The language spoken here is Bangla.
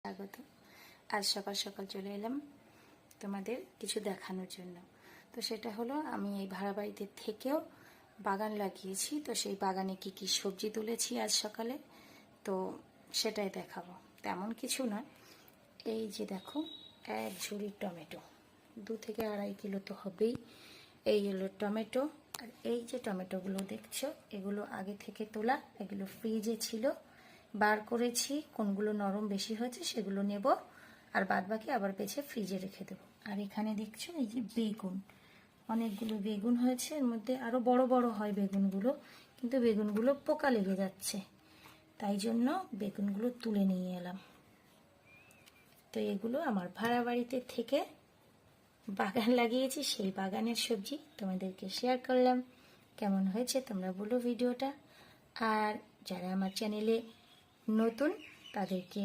স্বাগত। আজ সকাল সকাল চলে এলাম তোমাদের কিছু দেখানোর জন্য। তো সেটা হলো, আমি এই ভাড়া বাড়িতে থেকেও বাগান লাগিয়েছি। তো সেই বাগানে কি কি সবজি তুলেছি আজ সকালে, তো সেটাই দেখাবো। তেমন কিছু নয়, এই যে দেখো, এক ঝুড়ি টমেটো, 2 থেকে 2.5 কিলো তো হবেই। এই হলো টমেটো। আর এই যে টমেটোগুলো দেখছো, এগুলো আগে থেকে তোলা, এগুলো ফ্রিজে ছিল, বার করেছি। কোনগুলো নরম বেশি হয়েছে সেগুলো নেব, আর বাদ বাকি আবার বেছে ফ্রিজে রেখে দেবো। আর এখানে দেখছো এই যে বেগুন, অনেকগুলো বেগুন হয়েছে। এর মধ্যে আরও বড় বড় হয় বেগুনগুলো, কিন্তু বেগুনগুলো পোকা লেগে যাচ্ছে, তাই জন্য বেগুনগুলো তুলে নিয়ে এলাম। তো এগুলো আমার ভাড়া বাড়িতে থেকে বাগান লাগিয়েছি, সেই বাগানের সবজি তোমাদেরকে শেয়ার করলাম। কেমন হয়েছে তোমরা বলো ভিডিওটা। আর যারা আমার চ্যানেলে নতুন তাদেরকে